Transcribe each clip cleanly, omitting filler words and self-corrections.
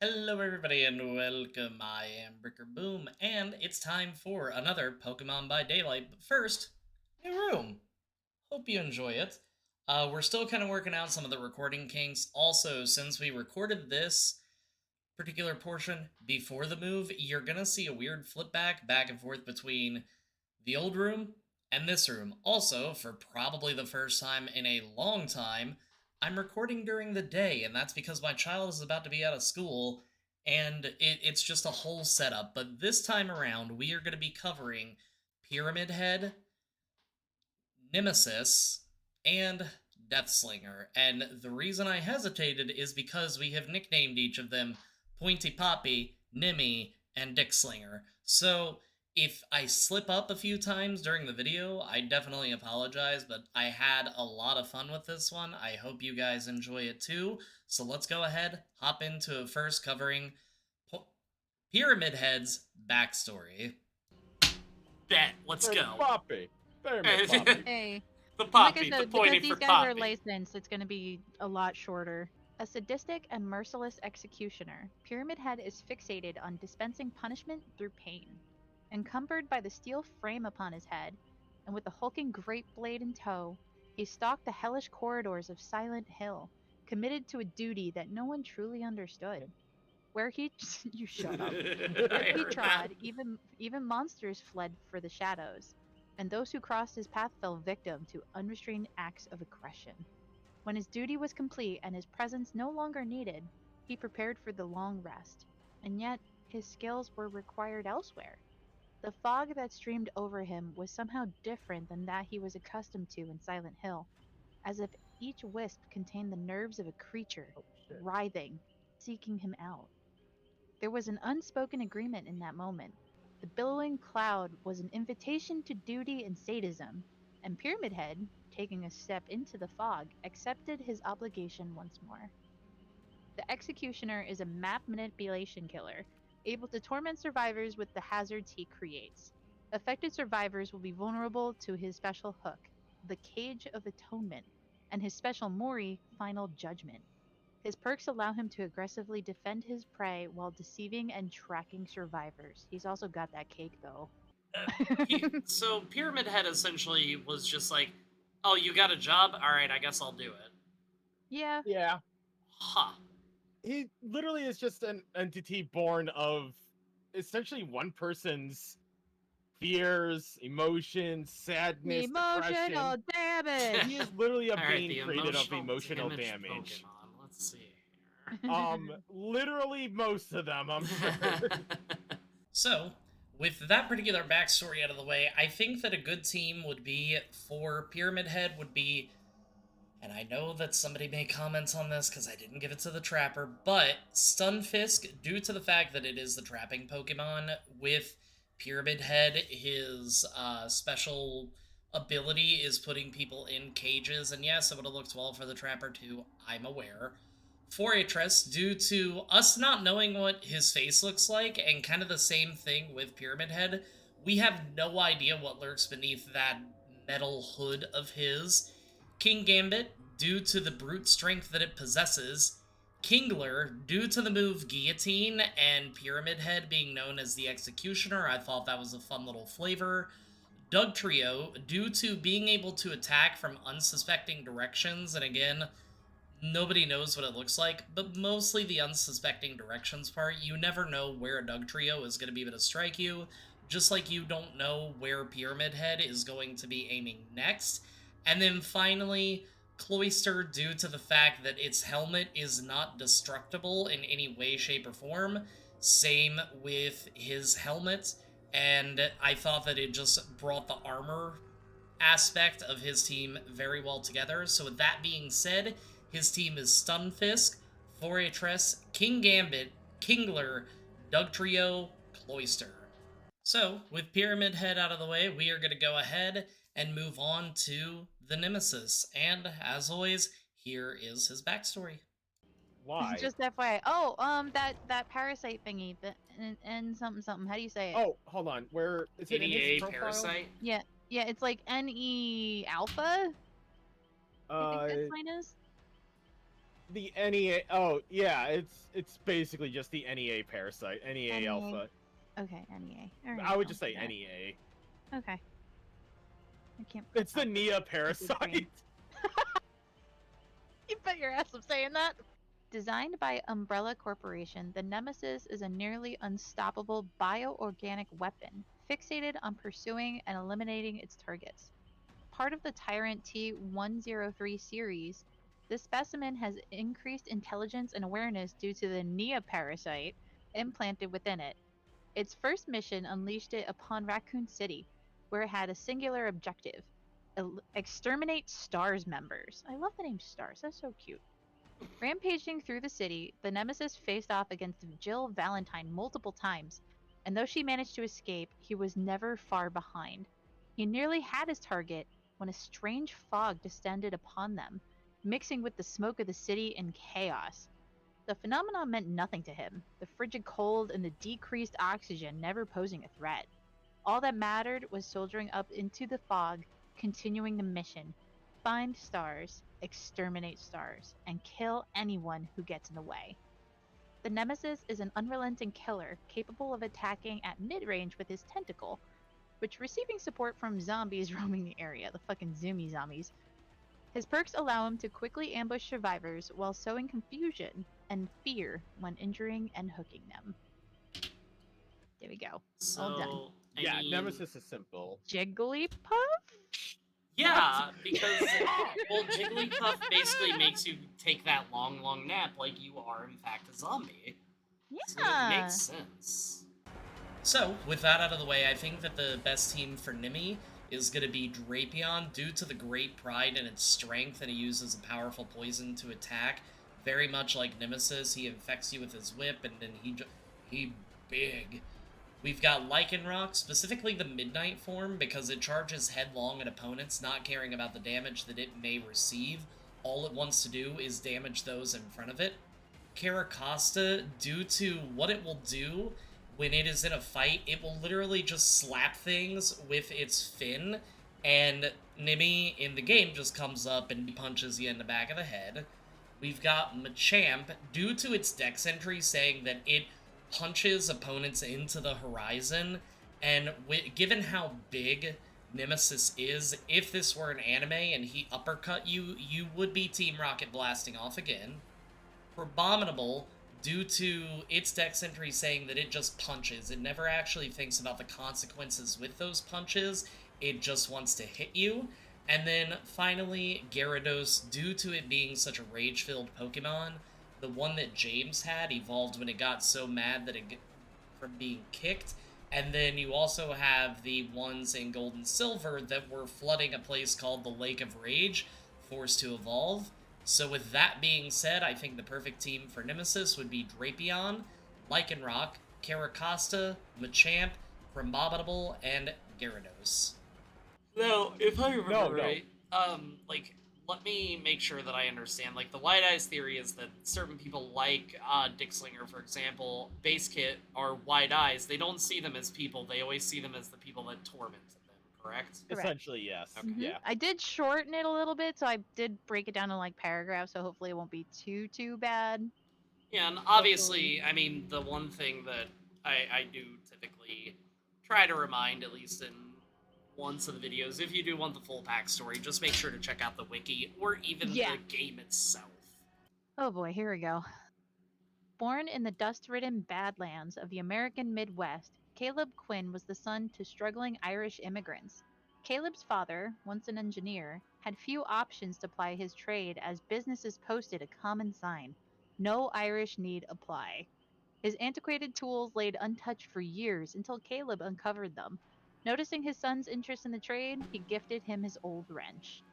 Hello, everybody, and welcome. I am Bricker Boom, and it's time for another Pokemon by Daylight. But first, new room. Hope you enjoy it. We're still kind of working out some of the recording kinks. Also, since we recorded this particular portion before the move, you're gonna see a weird flip back and forth between the old room and this room. Also, for probably the first time in a long time, I'm recording during the day, and that's because my child is about to be out of school, and it's just a whole setup. But this time around, we are going to be covering Pyramid Head, Nemesis, and Deathslinger. And the reason I hesitated is because we have nicknamed each of them Pointy Poppy, Nimmy, and Dickslinger. So if I slip up a few times during the video, I definitely apologize, but I had a lot of fun with this one. I hope you guys enjoy it too. So let's go ahead, hop into first covering Pyramid Head's backstory. Bet, let's go. Poppy. Pyramid Poppy. Hey, The and like I Poppy, the said, pointy because these for guys are Poppy. licensed, it's going to be a lot shorter. A sadistic and merciless executioner, Pyramid Head is fixated on dispensing punishment through pain. Encumbered by the steel frame upon his head, and with the hulking great blade in tow, he stalked the hellish corridors of Silent Hill, committed to a duty that no one truly understood. Where he you shut up. Where he trod, even monsters fled for the shadows, and those who crossed his path fell victim to unrestrained acts of aggression. When his duty was complete and his presence no longer needed, he prepared for the long rest, and yet his skills were required elsewhere. The fog that streamed over him was somehow different than that he was accustomed to in Silent Hill, as if each wisp contained the nerves of a creature, writhing, seeking him out. There was an unspoken agreement in that moment. The billowing cloud was an invitation to duty and sadism, and Pyramid Head, taking a step into the fog, accepted his obligation once more. The Executioner is a map manipulation killer, able to torment survivors with the hazards he creates. Affected survivors will be vulnerable to his special hook, the Cage of Atonement, and his special Mori, Final Judgment. His perks allow him to aggressively defend his prey while deceiving and tracking survivors. He's also got that cake, though. So Pyramid Head essentially was just like, "Oh, you got a job? All right, I guess I'll do it." Yeah, Yeah. Huh. He literally is just an entity born of essentially one person's fears, emotions, sadness, emotional depression. damage. He is literally a All right, being the created of emotional emotional damage damage. Pokemon. Let's see here. Literally most of them, I'm sure. So, with that particular backstory out of the way, I think that a good team would be for Pyramid Head would be, and I know that somebody may comment on this because I didn't give it to the Trapper, but Stunfisk, due to the fact that it is the trapping Pokemon, with Pyramid Head, his special ability is putting people in cages, and yes, it would have looked well for the Trapper too, I'm aware. Fortress, due to us not knowing what his face looks like, and kind of the same thing with Pyramid Head, we have no idea what lurks beneath that metal hood of his. King Gambit, due to the brute strength that it possesses. Kingler, due to the move Guillotine, and Pyramid Head being known as the Executioner, I thought that was a fun little flavor. Dugtrio, due to being able to attack from unsuspecting directions, and again, nobody knows what it looks like, but mostly the unsuspecting directions part. You never know where a Dugtrio is going to be able to strike you, just like you don't know where Pyramid Head is going to be aiming next. And then finally, Cloyster, due to the fact that its helmet is not destructible in any way, shape, or form. Same with his helmet, and I thought that it just brought the armor aspect of his team very well together. So with that being said, his team is Stunfisk, Fortress, King Gambit, Kingler, Dugtrio, Cloyster. So, with Pyramid Head out of the way, we are going to go ahead and move on to the Nemesis. And as always, here is his backstory. Why? Just FYI. Oh, that parasite thingy, and something something. How do you say it? Oh, hold on. Where is it in his NEA profile? Parasite? Yeah, yeah. It's like NE Alpha. I think this line is. The NEA. Oh yeah, it's basically just the NEA parasite, NEA NEA. alpha. Okay, NEA. All right. I would I'll just do say that. NEA. Okay. I can't put It's the alpha Nia with a big parasite. brain. You bet your ass I'm saying that. Designed by Umbrella Corporation, the Nemesis is a nearly unstoppable bioorganic weapon fixated on pursuing and eliminating its targets. Part of the Tyrant T-103 series, this specimen has increased intelligence and awareness due to the Nia parasite implanted within it. Its first mission unleashed it upon Raccoon City, where it had a singular objective: exterminate STARS members. I love the name STARS, that's so cute. Rampaging through the city, the Nemesis faced off against Jill Valentine multiple times, and though she managed to escape, he was never far behind. He nearly had his target when a strange fog descended upon them, mixing with the smoke of the city and chaos. The phenomenon meant nothing to him, the frigid cold and the decreased oxygen never posing a threat. All that mattered was soldiering up into the fog, continuing the mission: find stars, exterminate stars, and kill anyone who gets in the way. The Nemesis is an unrelenting killer capable of attacking at mid range with his tentacle, which, receiving support from zombies roaming the area, the fucking zoomy zombies. His perks allow him to quickly ambush survivors while sowing confusion and fear when injuring and hooking them. There we go. All done. So, I Yeah, mean, Nemesis is simple. Jigglypuff? yeah, because well, Jigglypuff basically makes you take that long, long nap like you are in fact a zombie. So it Yeah. makes sense. So, with that out of the way, I think that the best team for Nimi is going to be Drapion due to the great pride and its strength, and he uses a powerful poison to attack. Very much like Nemesis, he infects you with his whip, and then he big. We've got Lycanroc, specifically the Midnight form, because it charges headlong at opponents, not caring about the damage that it may receive. All it wants to do is damage those in front of it. Caracosta, due to what it will do when it is in a fight, it will literally just slap things with its fin, and Nimi in the game just comes up and punches you in the back of the head. We've got Machamp, due to its dex entry saying that it punches opponents into the horizon, and given how big Nemesis is, if this were an anime and he uppercut you, you would be Team Rocket blasting off again. Abominable, due to its dex entry saying that it just punches. It never actually thinks about the consequences with those punches. It just wants to hit you. And then finally, Gyarados, due to it being such a rage-filled Pokemon, the one that James had evolved when it got so mad that it from being kicked. And then you also have the ones in Gold and Silver that were flooding a place called the Lake of Rage, forced to evolve. So with that being said, I think the perfect team for Nemesis would be Drapion, Lycanroc, Caracosta, Machamp, Crambominable, and Gyarados. Now, if I remember right, like, let me make sure that I understand. Like, the White Eyes theory is that certain people like Deathslinger, for example, Base Kit, are White Eyes. They don't see them as people. They always see them as the people that tormented them, correct? Correct. Essentially, yes. Okay. Mhm. Yeah. I did shorten it a little bit, so I did break it down in like paragraphs, so hopefully it won't be too bad. Yeah, and obviously, I mean, the one thing that I do typically try to remind, at least in once of the videos, if you do want the full backstory, just make sure to check out the wiki or even Yeah. the game itself. Oh boy, here we go. Born in the dust-ridden Badlands of the American Midwest, Caleb Quinn was the son to struggling Irish immigrants. Caleb's father, once an engineer, had few options to ply his trade as businesses posted a common sign: "No Irish need apply." His antiquated tools laid untouched for years until Caleb uncovered them. Noticing his son's interest in the trade, he gifted him his old wrench.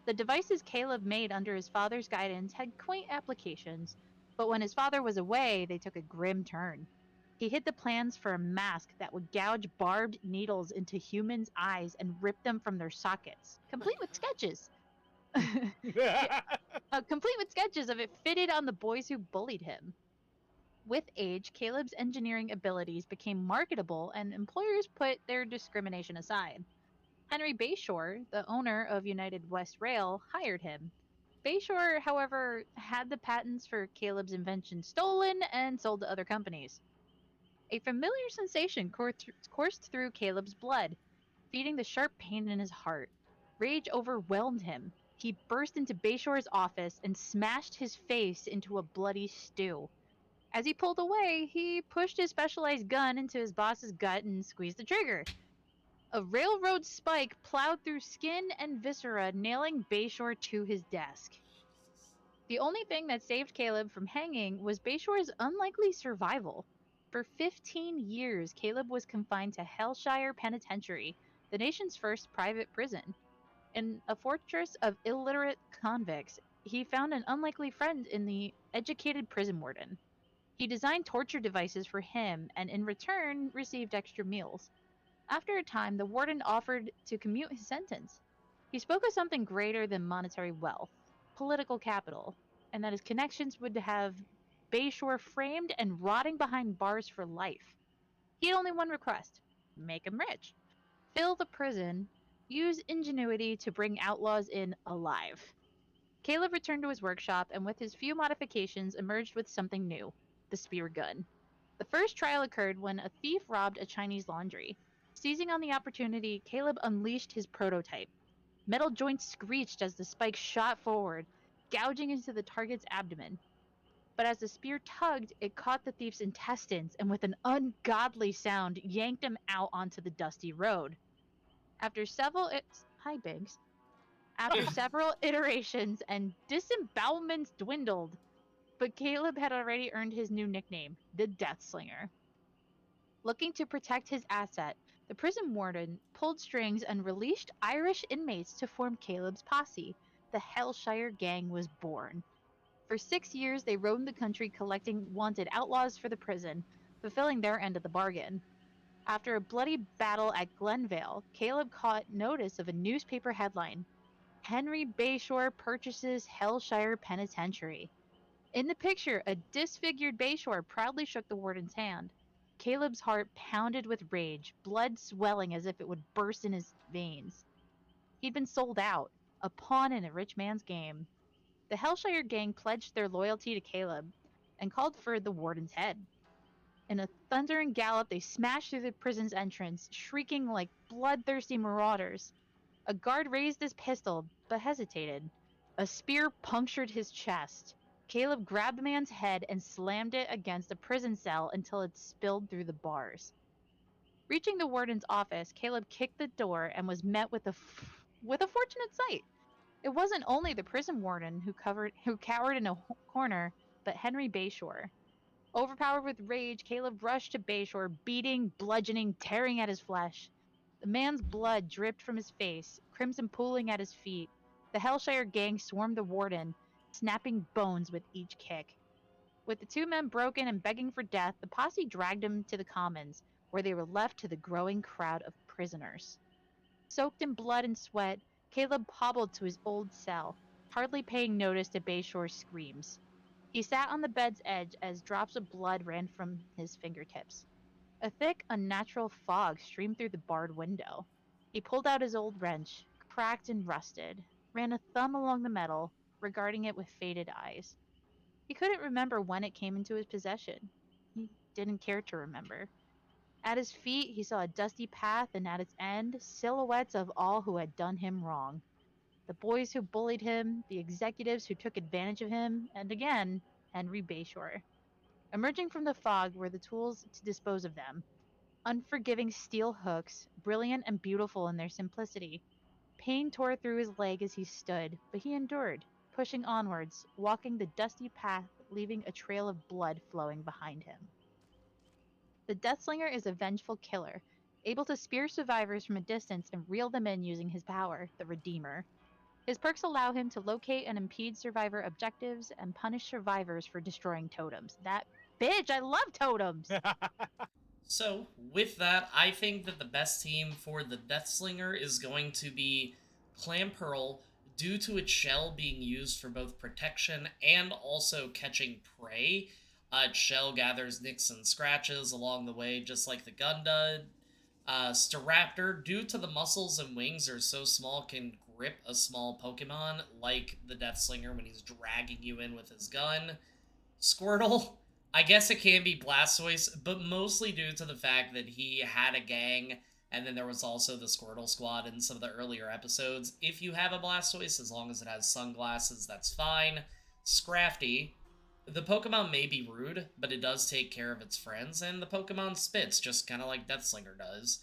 The devices Caleb made under his father's guidance had quaint applications, but when his father was away, they took a grim turn. He hid the plans for a mask that would gouge barbed needles into humans' eyes and rip them from their sockets, complete with sketches. Complete with sketches of it fitted on the boys who bullied him. With age, Caleb's engineering abilities became marketable, and employers put their discrimination aside. Henry Bayshore, the owner of United West Rail, hired him. Bayshore, however, had the patents for Caleb's invention stolen and sold to other companies. A familiar sensation coursed through Caleb's blood, feeding the sharp pain in his heart. Rage overwhelmed him. He burst into Bayshore's office and smashed his face into a bloody stew. As he pulled away, he pushed his specialized gun into his boss's gut and squeezed the trigger. A railroad spike plowed through skin and viscera, nailing Bayshore to his desk. The only thing that saved Caleb from hanging was Bayshore's unlikely survival. For 15 years, Caleb was confined to Hellshire Penitentiary, the nation's first private prison. In a fortress of illiterate convicts, he found an unlikely friend in the educated prison warden. He designed torture devices for him and in return received extra meals. After a time, the warden offered to commute his sentence. He spoke of something greater than monetary wealth, political capital, and that his connections would have Bayshore framed and rotting behind bars for life. He had only one request: make him rich, fill the prison, use ingenuity to bring outlaws in alive. Caleb returned to his workshop and, with his few modifications, emerged with something new: the spear gun. The first trial occurred when a thief robbed a Chinese laundry. Seizing on the opportunity, Caleb unleashed his prototype. Metal joints screeched as the spike shot forward, gouging into the target's abdomen. But as the spear tugged, it caught the thief's intestines and, with an ungodly sound, yanked him out onto the dusty road. After several hi Banks. After several iterations and disembowelments dwindled, but Caleb had already earned his new nickname, the Deathslinger. Looking to protect his asset, the prison warden pulled strings and released Irish inmates to form Caleb's posse. The Hellshire Gang was born. For 6 years, they roamed the country collecting wanted outlaws for the prison, fulfilling their end of the bargain. After a bloody battle at Glenvale, Caleb caught notice of a newspaper headline: Henry Bayshore purchases Hellshire Penitentiary. In the picture, a disfigured Bayshore proudly shook the warden's hand. Caleb's heart pounded with rage, blood swelling as if it would burst in his veins. He'd been sold out, a pawn in a rich man's game. The Hellshire gang pledged their loyalty to Caleb and called for the warden's head. In a thundering gallop, they smashed through the prison's entrance, shrieking like bloodthirsty marauders. A guard raised his pistol, but hesitated. A spear punctured his chest. Caleb grabbed the man's head and slammed it against a prison cell until it spilled through the bars. Reaching the warden's office, Caleb kicked the door and was met with a fortunate sight. It wasn't only the prison warden who cowered in a corner, but Henry Bayshore. Overpowered with rage, Caleb rushed to Bayshore, beating, bludgeoning, tearing at his flesh. The man's blood dripped from his face, crimson pooling at his feet. The Hellshire gang swarmed the warden, snapping bones with each kick. With the two men broken and begging for death, the posse dragged him to the commons, where they were left to the growing crowd of prisoners. Soaked in blood and sweat, Caleb hobbled to his old cell, hardly paying notice to Bayshore's screams. He sat on the bed's edge as drops of blood ran from his fingertips. A thick, unnatural fog streamed through the barred window. He pulled out his old wrench, cracked and rusted, ran a thumb along the metal, regarding it with faded eyes. He couldn't remember when it came into his possession. He didn't care to remember. At his feet, he saw a dusty path, and at its end, silhouettes of all who had done him wrong. The boys who bullied him, the executives who took advantage of him, and again, Henry Bayshore. Emerging from the fog were the tools to dispose of them: unforgiving steel hooks, brilliant and beautiful in their simplicity. Pain tore through his leg as he stood, but he endured, pushing onwards, walking the dusty path, leaving a trail of blood flowing behind him. The Deathslinger is a vengeful killer, able to spear survivors from a distance and reel them in using his power, the Redeemer. His perks allow him to locate and impede survivor objectives and punish survivors for destroying totems. That bitch, I love totems! So, with that, I think that the best team for the Deathslinger is going to be Clan Pearl, due to its shell being used for both protection and also catching prey. Its shell gathers nicks and scratches along the way, just like the gun does. Staraptor, due to the muscles and wings are so small, can grip a small Pokemon, like the Deathslinger when he's dragging you in with his gun. Squirtle, I guess it can be Blastoise, but mostly due to the fact that he had a gang, and then there was also the Squirtle Squad in some of the earlier episodes. If you have a Blastoise, as long as it has sunglasses, that's fine. Scrafty, the Pokemon may be rude, but it does take care of its friends, and the Pokemon spits, just kind of like Deathslinger does.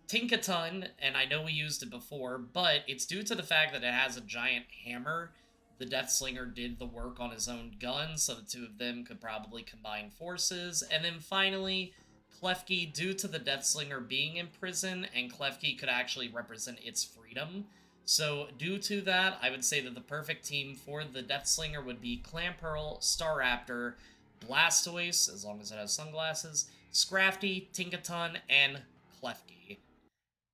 Tinkaton, and I know we used it before, but it's due to the fact that it has a giant hammer. The Deathslinger did the work on his own gun, so the two of them could probably combine forces. And then finally, Klefki, due to the Deathslinger being in prison, and Klefki could actually represent its freedom. So due to that, I would say that the perfect team for the Deathslinger would be Clamperl, Staraptor, Blastoise, as long as it has sunglasses, Scrafty, Tinkaton, and Klefki.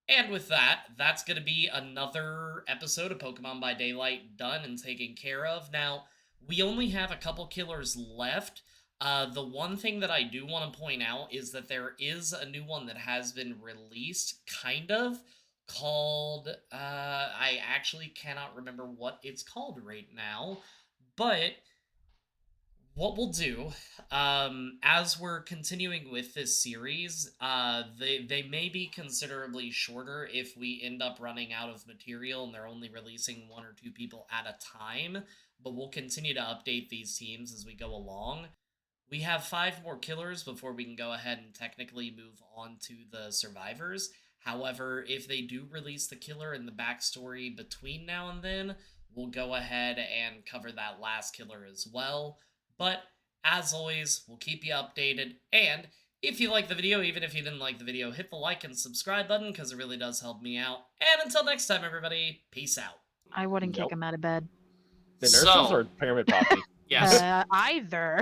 And with that, that's going to be another episode of Pokemon by Daylight done and taken care of. Now, we only have a couple killers left. The one thing that I do want to point out is that there is a new one that has been released, kind of, called, I actually cannot remember what it's called right now, but what we'll do, as we're continuing with this series, they may be considerably shorter if we end up running out of material and they're only releasing 1 or 2 people at a time, but we'll continue to update these teams as we go along. We have 5 more killers before we can go ahead and technically move on to the survivors. However, if they do release the killer and the backstory between now and then, we'll go ahead and cover that last killer as well. But, as always, we'll keep you updated, and if you like the video, even if you didn't like the video, hit the like and subscribe button, because it really does help me out. And until next time, everybody, peace out. I wouldn't Nope. kick him out of bed. The nurses So- or Pyramid Poppy? Yes. Either.